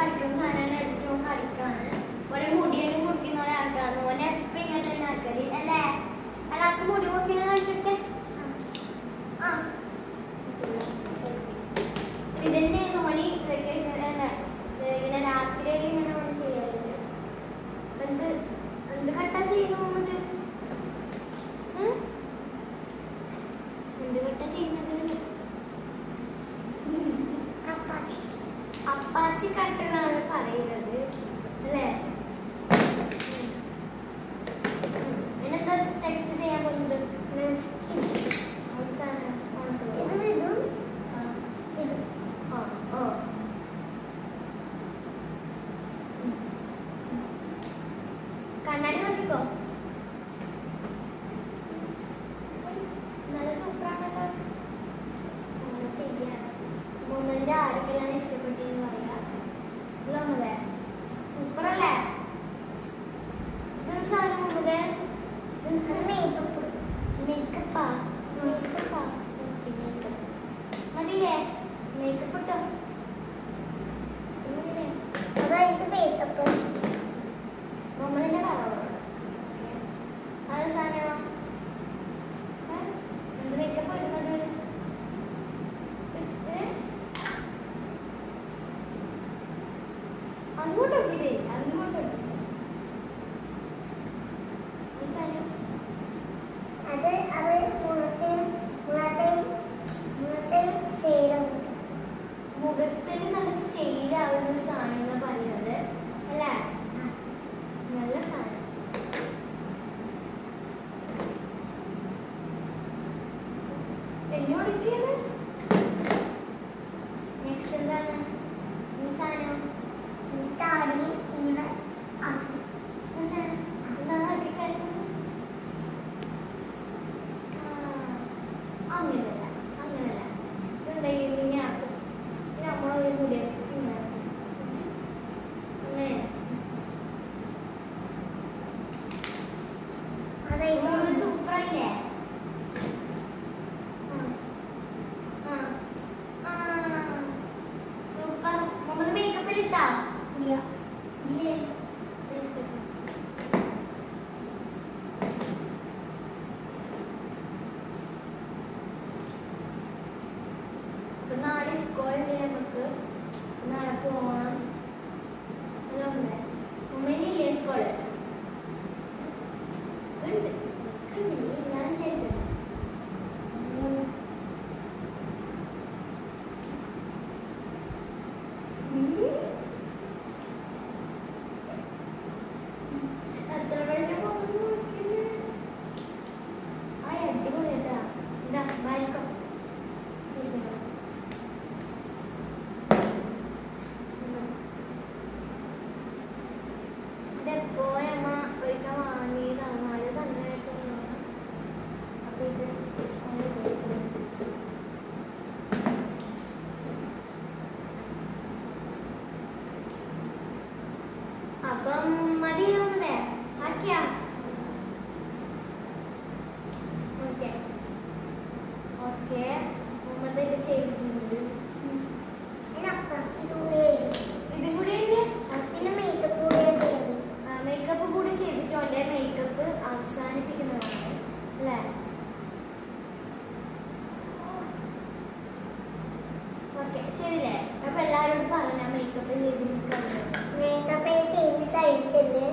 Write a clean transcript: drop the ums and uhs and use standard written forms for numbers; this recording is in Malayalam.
കളിക്കുന്ന സാധനം എടുത്തിട്ട് കളിക്കാണ്. ഒരു മുടിയെല്ലാം മുറിക്കുന്ന പോലെ ആക്കാന്ന്. ഓനെ എപ്പം ഇങ്ങനെ തന്നെ ആക്കല് അല്ലേ? അല്ലാക്ക് മുടി മുറിക്കുന്നത് കളിച്ചിട്ട് ഇതന്നെ ഓനി വെക്കേഷൻ ഇങ്ങനെ രാത്രിയിൽ ഇങ്ങനെ ഓന് ചെയ്യാറുണ്ട്. എന്ത് എന്ത് കട്ടാ ചെയ്യുന്നു മുഹമ്മദ്? എന്ത് കട്ടാ ചെയ്യുന്നത്? അപ്പാച്ചി കട്ടെന്നാണ് പറയുന്നത് അല്ലേ? പിന്നെന്താ ടെക്സ്റ്റ് ചെയ്യാൻ പോകുന്നത്? കണ്ണാടി നോക്കിക്കോ. നല്ല സൂപ്പറാണല്ലോ. ശരിയാണ്. മുഹമ്മദിന്റെ ആർക്കെല്ലാം ഇഷ്ടപ്പെട്ടെന്ന് പറയാ. മുഹമ്മദേ സൂപ്പറല്ലേ? ഇതെന്ത് സാധനം മുഹമ്മദേ? മേക്കപ്പാ? മേക്കപ്പാ? ഓക്കെ മേക്കപ്പ് മതിയില്ലേ? മേക്കപ്പ് ഇട്ടോ. അതായത് മേക്കപ്പ് മുഹമ്മദിന്റെ കളറാണ്. അത് സാധനം എന്ത് മേക്കപ്പ് ഇടുന്നത്? അങ്ങോട്ട് നോക്കിട്ടേ അങ്ങോട്ട് മുഖത്തിന് നല്ല സ്റ്റൈലാവുന്ന ഒരു സാധനം എന്നാ പറയുന്നത് അല്ലേ? നല്ല സാധനം. എന്നോടിക്കുന്നത് നെക്സ്റ്റ് എന്താണ് ഈ സാധനം? താടി ഇങ്ങനെ അങ്ങനല്ല അങ്ങനല്ല ഇതെന്താ ഇങ്ങനെ ആക്കും. പിന്നെ നമ്മളൊരു മുടി എടുത്തിട്ട് ഇങ്ങനെ അങ്ങനെ സൂപ്പറായില്ലേ? സൂപ്പർ. മുഹമ്മദ് മേക്കപ്പിൽ ഇട്ടാ? ഇല്ലേ? നാളെ സ്കൂളിൽ നമുക്ക് നാളെ പോകണം. ഉമ്മയില്ലേ സ്കൂള്? ഉണ്ട് ഞാൻ ചെയ്തത്. എത്ര പ്രാവശ്യം പോകുന്നു? ആ അടിപൊളിയാ. എന്താ മയക്കം ഇതെപ്പോഴമ്മ ഒരിക്കൽ വാങ്ങിയതാണ്. ആര് തന്നായിട്ട് അപ്പൊ ഇത് അപ്പം മതി തോന്നുന്നേ ആക്കിയാ? ഓക്കെ ഓക്കെ മുഹമ്മദ് ഇത് ചെയ്തിട്ടുണ്ട്. ഇതും കൂടെ പിന്നെ മേക്കപ്പ് കൂടി ചെയ്തിട്ട് അവൻ്റെ മേക്കപ്പ് അവസാനിപ്പിക്കുന്നതാണ് അല്ലേ? ഓക്കെ ചെയ്തില്ലേ? അപ്പൊ എല്ലാവരോടും പറഞ്ഞ മേക്കപ്പ് ചെയ്ത് കഴിക്കല്ലേ?